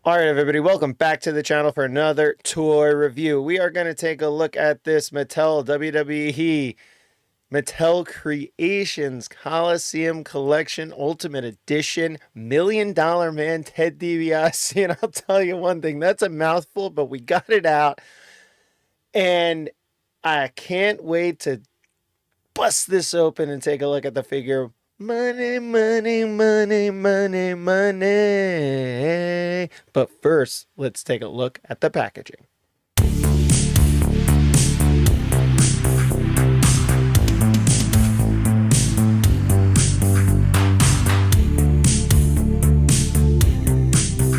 All right, everybody, welcome back to the channel for another toy review. We are going to take a look at this Mattel WWE Mattel Creations Coliseum Collection Ultimate Edition $1 Million Man Ted DiBiase. And I'll tell you one thing, that's a mouthful, but we got it out. And I can't wait to bust this open and take a look at the figure. Money, money, money, money, money. But first, let's take a look at the packaging.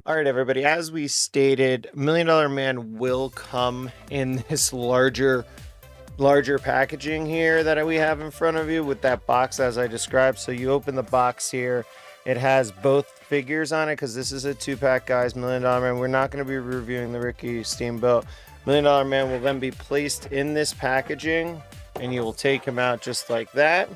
All right, everybody, as we stated, $1 Million Man will come in this larger packaging here that we have in front of you with that box as I described. So you open the box here, it has both figures on it because this is a 2-pack, guys. $1 Million Man, we're not going to be reviewing the Ricky Steamboat. $1 Million Man will then be placed in this packaging and you will take him out just like that.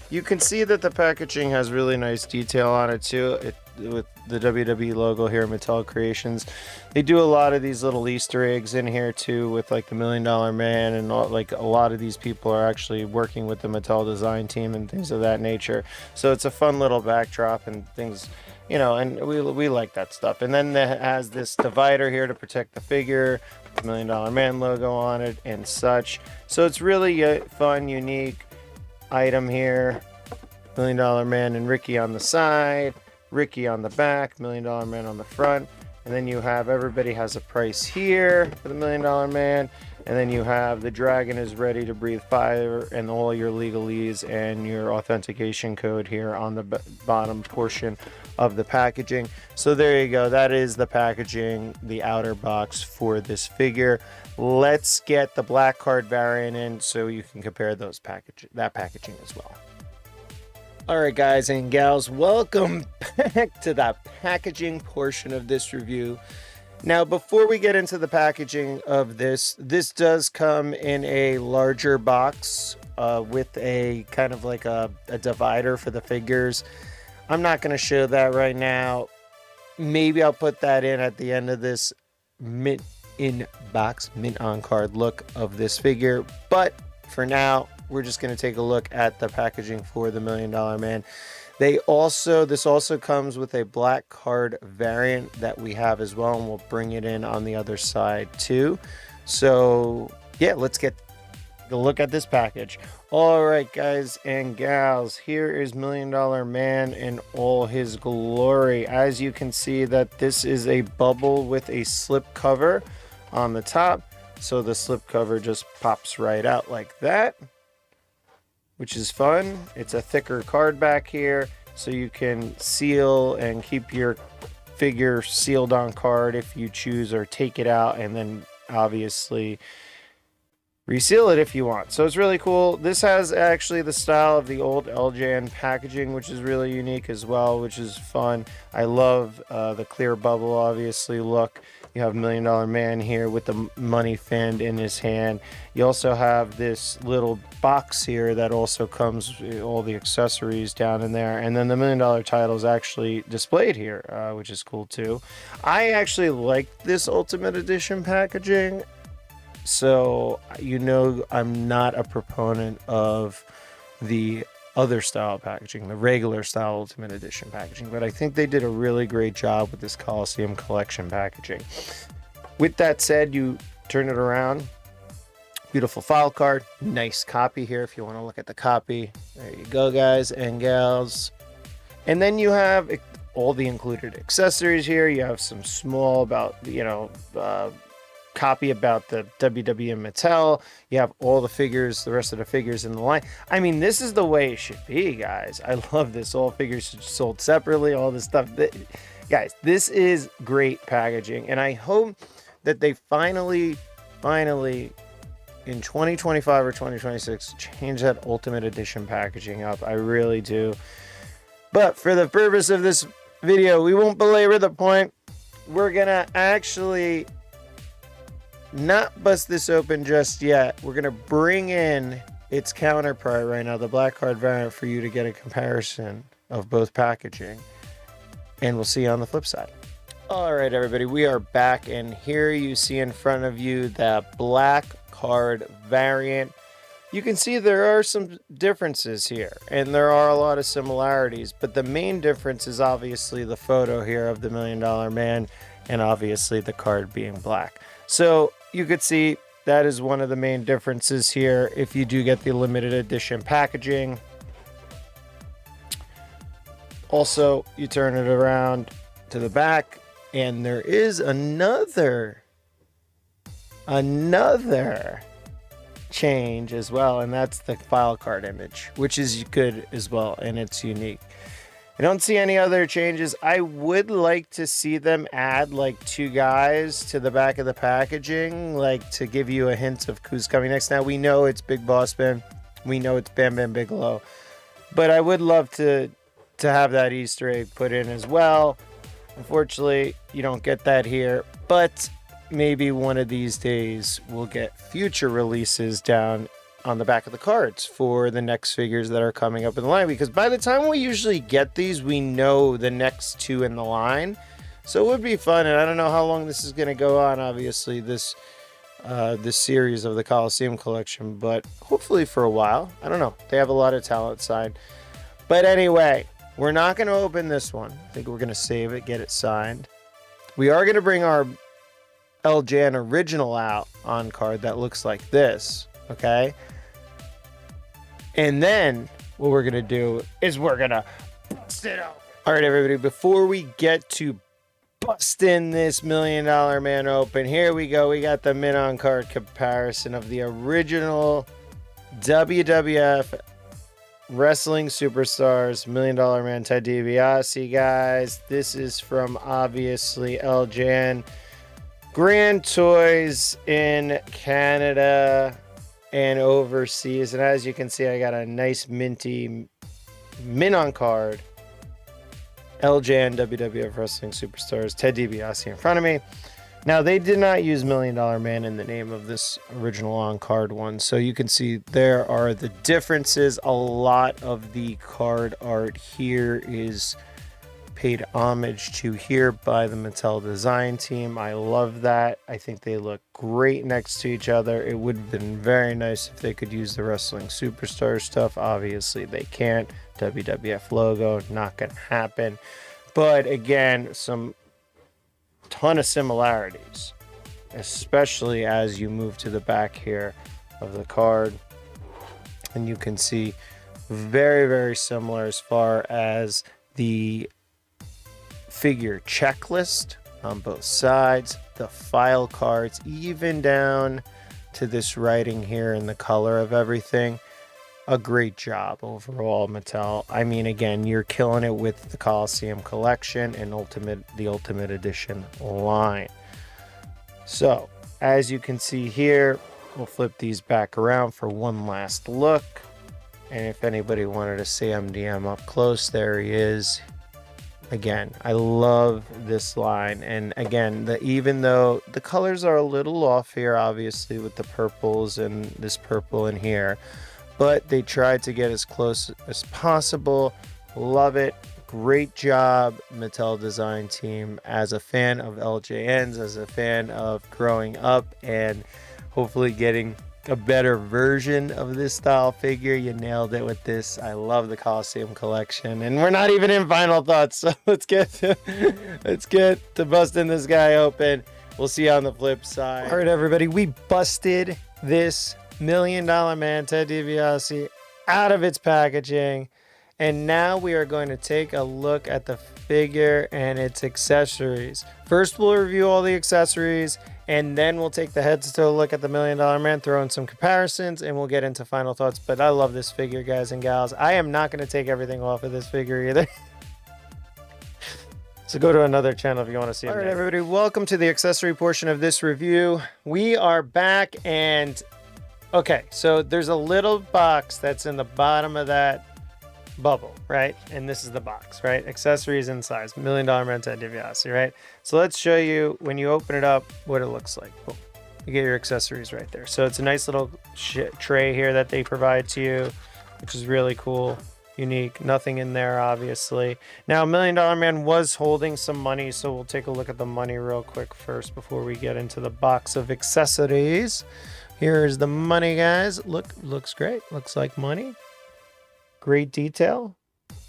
You can see that the packaging has really nice detail on it too. With the WWE logo here, Mattel Creations. They do a lot of these little Easter eggs in here too, with like the $1 Million Man, and like a lot of these people are actually working with the Mattel design team and things of that nature. So it's a fun little backdrop and things, you know, and we like that stuff. And then it has this divider here to protect the figure, the $1 Million Man logo on it and such. So it's really a fun, unique item here. $1 Million Man and Ricky on the side, Ricky on the back, $1 Million Man on the front, and then you have everybody has a price here for the $1 Million Man, and then you have the dragon is ready to breathe fire and all your legalese and your authentication code here on the bottom portion of the packaging. So there you go, that is the packaging, the outer box for this figure. Let's get the black card variant in so you can compare those that packaging as well. All right, guys and gals, welcome back to the packaging portion of this review. Now, before we get into the packaging of this does come in a larger box with a kind of like a divider for the figures. I'm not going to show that right now. Maybe I'll put that in at the end of this mint on card look of this figure. But for now, we're just going to take a look at the packaging for the $1 Million Man. This also comes with a black card variant that we have as well, and we'll bring it in on the other side too. So yeah, let's get a look at this package. All right, guys and gals, here is $1 Million Man in all his glory. As you can see, that this is a bubble with a slip cover on the top. So the slip cover just pops right out like that, which is fun. It's a thicker card back here, so you can seal and keep your figure sealed on card if you choose, or take it out and then obviously reseal it if you want. So it's really cool. This has actually the style of the old LJN packaging, which is really unique as well, which is fun. I love the clear bubble, obviously, look. You have $1 Million Man here with the money fan in his hand. You also have this little box here that also comes with all the accessories down in there. And then the $1 Million title is actually displayed here, which is cool too. I actually like this Ultimate Edition packaging. So, you know, I'm not a proponent of the other style packaging, the regular style Ultimate Edition packaging, but I think they did a really great job with this Coliseum collection packaging. With that said, you turn it around, beautiful file card, nice copy here if you want to look at the copy. There you go, guys and gals. And then you have all the included accessories here. You have some small about, you know, copy about the WWE and Mattel. You have all the figures, the rest of the figures in the line. I mean, this is the way it should be, guys. I love this. All figures sold separately, all this stuff. Guys, this is great packaging, and I hope that they finally in 2025 or 2026 change that Ultimate Edition packaging up. I really do. But for the purpose of this video, we won't belabor the point. We're gonna actually not bust this open just yet. We're gonna bring in its counterpart right now, the black card variant, for you to get a comparison of both packaging, and we'll see you on the flip side. All right, everybody, we are back, and here you see in front of you that black card variant. You can see there are some differences here, and there are a lot of similarities, but the main difference is obviously the photo here of the $1 Million Man, and obviously the card being black. So you could see that is one of the main differences here if you do get the limited edition packaging. Also, you turn it around to the back, and there is another change as well, and that's the file card image, which is good as well, and it's unique. I don't see any other changes. I would like to see them add like 2 guys to the back of the packaging, like to give you a hint of who's coming next. Now we know it's Big Boss Man, we know it's Bam Bam Bigelow, but I would love to have that Easter egg put in as well. Unfortunately, you don't get that here, but maybe one of these days we'll get future releases down on the back of the cards for the next figures that are coming up in the line, because by the time we usually get these, we know the next 2 in the line. So it would be fun, and I don't know how long this is going to go on, obviously, this series of the Coliseum collection, but hopefully for a while. I don't know. They have a lot of talent signed. But anyway, we're not going to open this one. I think we're going to save it, get it signed. We are going to bring our LJN original out on card that looks like this, okay? And then what we're going to do is we're going to bust it out. All right, everybody, before we get to busting this $1 Million Man open, here we go. We got the mint on card comparison of the original WWF Wrestling Superstars $1 Million Man Ted DiBiase, guys. This is from obviously LJN Grand Toys in Canada and overseas. And as you can see, I got a nice minty mint on card LJN WWF Wrestling Superstars Ted DiBiase in front of me. Now, they did not use $1 Million Man in the name of this original on-card one, so you can see there are the differences. A lot of the card art here is paid homage to here by the Mattel design team. I love that. I think they look great next to each other. It would have been very nice if they could use the Wrestling Superstar stuff. Obviously, they can't. WWF logo, not going to happen. But again, ton of similarities, especially as you move to the back here of the card, and you can see very, very similar as far as the figure checklist on both sides, the file cards, even down to this writing here and the color of everything. A great job overall, Mattel. I mean, again, you're killing it with the Coliseum collection and the Ultimate Edition line. So, as you can see here, we'll flip these back around for one last look. And if anybody wanted to see MDM up close, there he is. Again, I love this line. And again, even though the colors are a little off here, obviously, with the purples and this purple in here, but they tried to get as close as possible. Love it. Great job, Mattel design team. As a fan of LJNs, as a fan of growing up and hopefully getting a better version of this style figure, you nailed it with this. I love the Coliseum collection, and we're not even in final thoughts, so let's get to busting this guy open. We'll see you on the flip side. All right, everybody, we busted this $1 Million Man Ted DiBiase out of its packaging, and now we are going to take a look at the figure and its accessories. First, we'll review all the accessories, and then we'll take the head-to-toe look at the $1 Million Man, throw in some comparisons, and we'll get into final thoughts. But I love this figure, guys and gals. I am not going to take everything off of this figure either. So go to another channel if you want to see it. All right, everybody, welcome to the accessory portion of this review. We are back, and okay, so there's a little box that's in the bottom of that bubble, right? And this is the box, right? Accessories inside. $1 Million Man Ted DiBiase, right? So let's show you, when you open it up, what it looks like. Boom. You get your accessories right there. So it's a nice little tray here that they provide to you, which is really cool. unique. Nothing in there, obviously. Now, $1 Million Man was holding some money, so we'll take a look at the money real quick first before we get into the box of accessories. Here's the money, guys. Looks great. Looks like money. Great detail.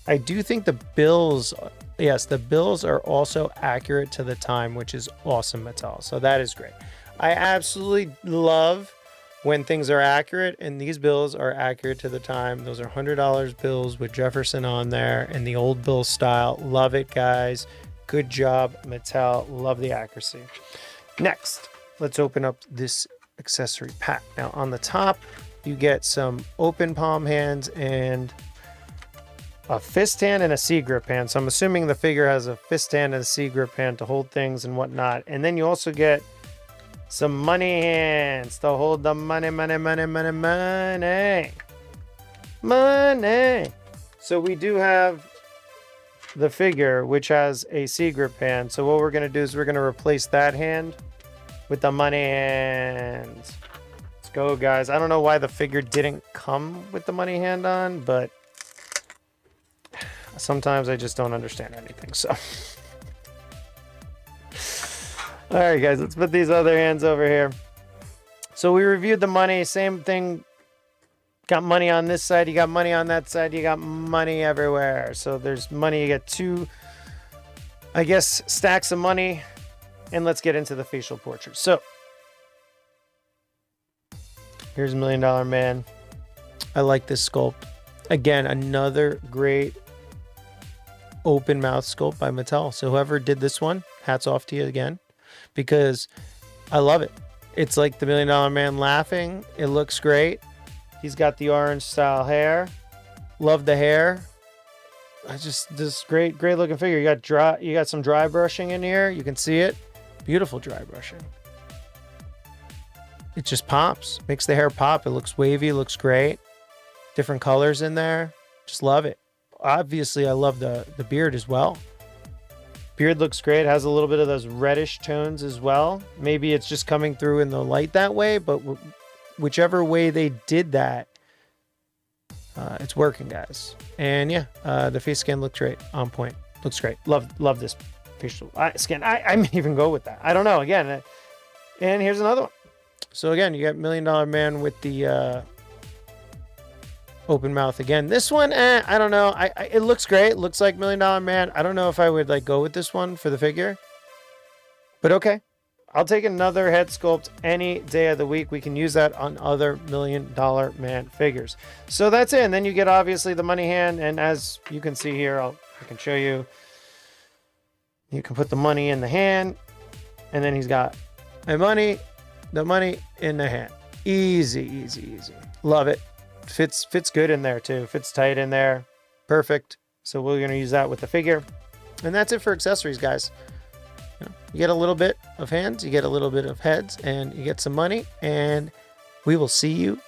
I do think the bills, yes, the bills are also accurate to the time, which is awesome, Mattel. So that is great. I absolutely love when things are accurate, and these bills are accurate to the time. Those are $100 bills with Jefferson on there in the old bill style. Love it, guys. Good job, Mattel. Love the accuracy. Next, let's open up this accessory pack. Now, on the top, you get some open palm hands and a fist hand and a C grip hand. So I'm assuming the figure has a fist hand and a C grip hand to hold things and whatnot. And then you also get some money hands to hold the money. So we do have the figure, which has a C grip hand. So what we're going to do is we're going to replace that hand with the money hands. Let's go, guys. I don't know why the figure didn't come with the money hand on, but sometimes I just don't understand anything, so. All right, guys, let's put these other hands over here. So we reviewed the money, same thing. Got money on this side, you got money on that side, you got money everywhere. So there's money, you get two, I guess, stacks of money. And let's get into the facial portrait. So here's $1 Million Man. I like this sculpt. Again, another great open mouth sculpt by Mattel. So whoever did this one, hats off to you again, because I love it. It's like the $1 Million Man laughing. It looks great. He's got the orange style hair. Love the hair. This great looking figure. You got some dry brushing in here. You can see it. Beautiful dry brushing. It just pops. Makes the hair pop. It looks wavy. Looks great. Different colors in there. Just love it. Obviously, I love the beard as well. Beard looks great. Has a little bit of those reddish tones as well. Maybe it's just coming through in the light that way, but whichever way they did that, it's working, guys. And yeah, the face scan looks great. On point. Looks great. Love this facial scan. I may even go with that. I don't know. Again, and here's another one. So again, you got $1 Million Man with the open mouth again. This one, I don't know. It looks great. It looks like $1 Million Man. I don't know if I would like go with this one for the figure, but okay. I'll take another head sculpt any day of the week. We can use that on other $1 Million Man figures. So that's it. And then you get obviously the money hand. And as you can see here, I can show you. You can put the money in the hand, and then he's got the money in the hand. Easy, easy, easy. Love it. Fits good in there too. Fits tight in there. Perfect. So we're going to use that with the figure. And that's it for accessories, guys. You get a little bit of hands, you get a little bit of heads, and you get some money. And we will see you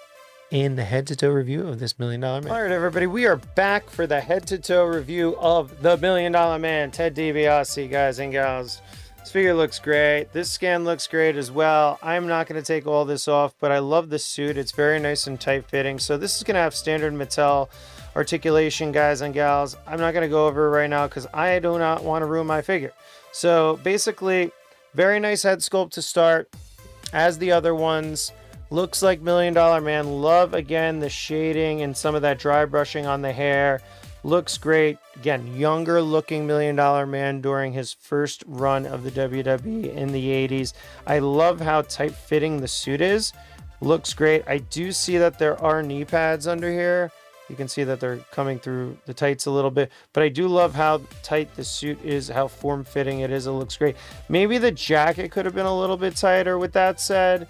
in the head-to-toe review of this $1 Million Man. All right, everybody, we are back for the head-to-toe review of the $1 Million Man, Ted DiBiase, guys and gals. This figure looks great. This scan looks great as well. I'm not going to take all this off, but I love the suit. It's very nice and tight-fitting. So this is going to have standard Mattel articulation, guys and gals. I'm not going to go over it right now because I do not want to ruin my figure. So basically, very nice head sculpt to start, as the other ones. Looks like $1 Million Man. Love, again, the shading and some of that dry brushing on the hair. Looks great. Again, younger looking $1 Million Man during his first run of the WWE in the 80s. I love how tight fitting the suit is. Looks great. I do see that there are knee pads under here. You can see that they're coming through the tights a little bit, but I do love how tight the suit is, how form-fitting it is. It looks great. Maybe the jacket could have been a little bit tighter with that said,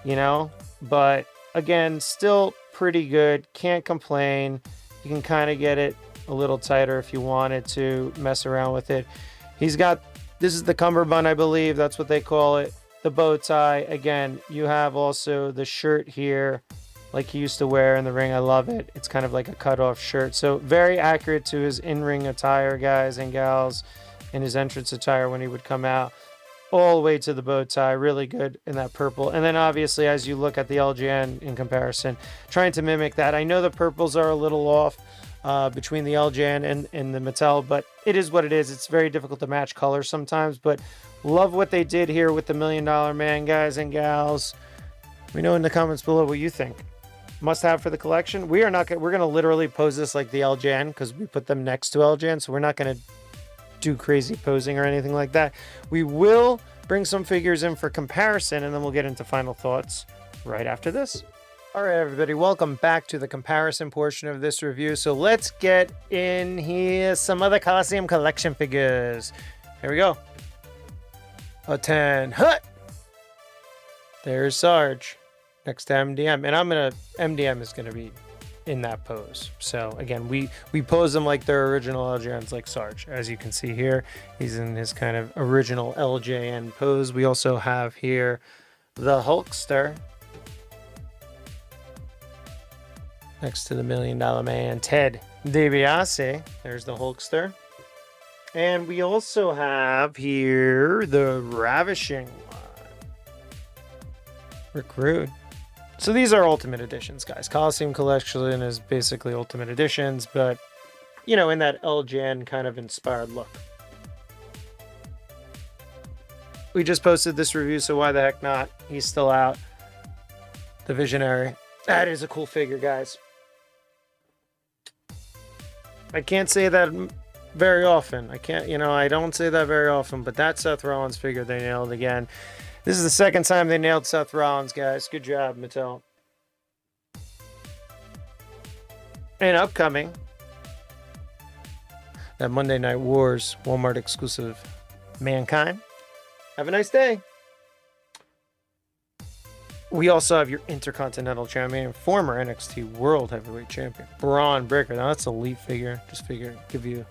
you know, but again, still pretty good. Can't complain. You can kind of get it a little tighter if you wanted to mess around with it. He's got, this is the cummerbund, I believe. That's what they call it. The bow tie. Again, you have also the shirt here, like he used to wear in the ring. I love it. It's kind of like a cutoff shirt. So very accurate to his in-ring attire, guys and gals, in his entrance attire when he would come out. All the way to the bow tie. Really good in that purple. And then obviously, as you look at the LJN in comparison, trying to mimic that. I know the purples are a little off. between the LJN and the Mattel, but it is what it is. It's very difficult to match colors sometimes, but love what they did here with the $1 Million Man, guys and gals. Let me know in the comments below what you think. Must have for the collection. We're going to literally pose this like the LJN because we put them next to LJN, so we're not going to do crazy posing or anything like that. We will bring some figures in for comparison, and then we'll get into final thoughts right after this. All right, everybody, welcome back to the comparison portion of this review. So let's get in here some of the Coliseum collection figures. Here we go. A 10 hut. There's Sarge next to MDM, and MDM is gonna be in that pose. So again, we pose them like their original LJNs, like Sarge. As you can see here, he's in his kind of original LJN pose. We also have here the Hulkster next to the $1 Million Man, Ted DiBiase. There's the Hulkster. And we also have here the Ravishing Recruit. So these are Ultimate Editions, guys. Coliseum Collection is basically Ultimate Editions, but, you know, in that LJN kind of inspired look. We just posted this review, so why the heck not? He's still out. The Visionary. That is a cool figure, guys. I can't say that very often. I don't say that very often, but that Seth Rollins figure they nailed again. This is the second time they nailed Seth Rollins, guys. Good job, Mattel. And upcoming, that Monday Night Wars Walmart exclusive Mankind. Have a nice day. We also have your Intercontinental Champion, former NXT World Heavyweight Champion, Braun Breaker. Now that's an elite figure. Just figure, give you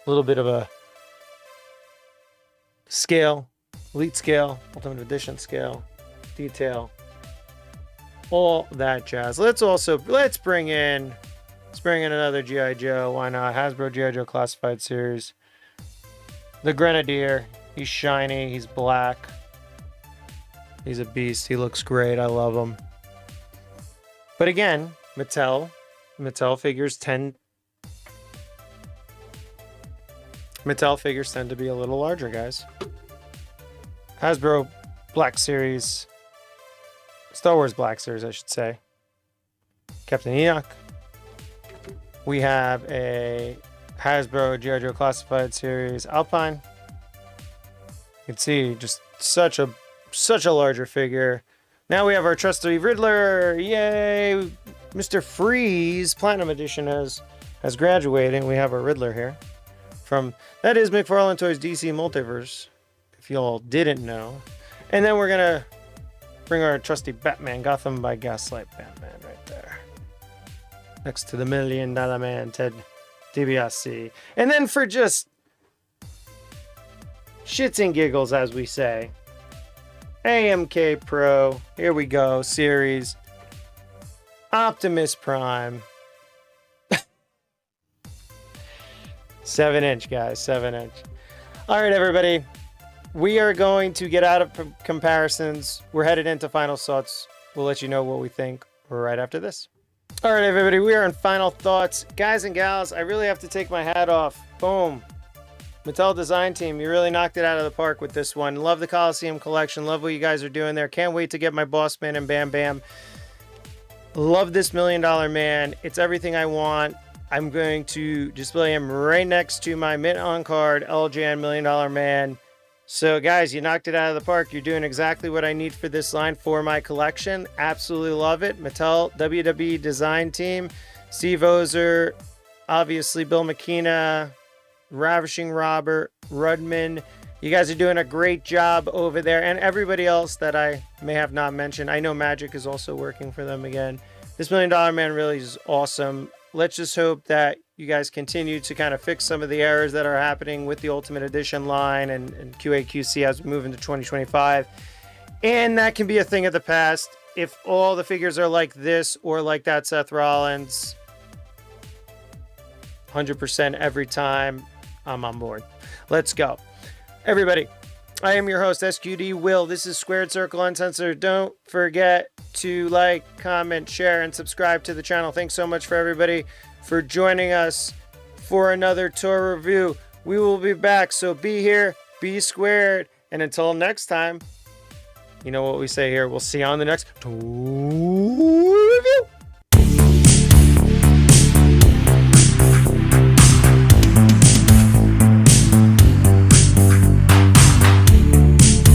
a little bit of a scale. Elite scale, Ultimate Edition scale, detail, all that jazz. Let's bring in another G.I. Joe. Why not? Hasbro G.I. Joe Classified Series. The Grenadier. He's shiny. He's black. He's a beast. He looks great. I love him. But again, Mattel figures tend to be a little larger, guys. Hasbro Black Series, Star Wars Black Series, I should say. Captain Enoch. We have a Hasbro G.I. Joe Classified Series Alpine. You can see just such a larger figure. Now we have our trusty Riddler. Yay! Mr. Freeze Platinum Edition has graduated. We have our Riddler here. That is McFarlane Toys DC Multiverse, if y'all didn't know. And then we're gonna bring our trusty Batman, Gotham by Gaslight Batman, right there, next to the $1 Million Man, Ted DiBiase. And then for just shits and giggles, as we say, AMK Pro, here we go, series, Optimus Prime. 7-inch, guys, 7-inch. All right, everybody. We are going to get out of comparisons. We're headed into final thoughts. We'll let you know what we think right after this. All right, everybody, we are in final thoughts. Guys and gals, I really have to take my hat off. Boom. Mattel Design Team, you really knocked it out of the park with this one. Love the Coliseum collection. Love what you guys are doing there. Can't wait to get my Boss Man and Bam Bam. Love this $1 Million Man. It's everything I want. I'm going to display him right next to my mint on card LJN $1 Million Man. So guys, you knocked it out of the park. You're doing exactly what I need for this line for my collection. Absolutely love it. Mattel WWE Design Team, Steve Ozer, obviously Bill McKenna, Ravishing Robert, Rudman. You guys are doing a great job over there, and everybody else that I may have not mentioned. I know Magic is also working for them again. This $1 Million Man really is awesome. Let's just hope that you guys continue to kind of fix some of the errors that are happening with the Ultimate Edition line and QA/QC as we move into 2025. And that can be a thing of the past. If all the figures are like this or like that Seth Rollins, 100% every time, I'm on board. Let's go. Everybody, I am your host, SQD Will. This is Squared Circle Uncensored. Don't forget to like, comment, share, and subscribe to the channel. Thanks so much for everybody for joining us for another toy review. We will be back, so be here, be squared, and until next time, you know what we say here. We'll see you on the next toy.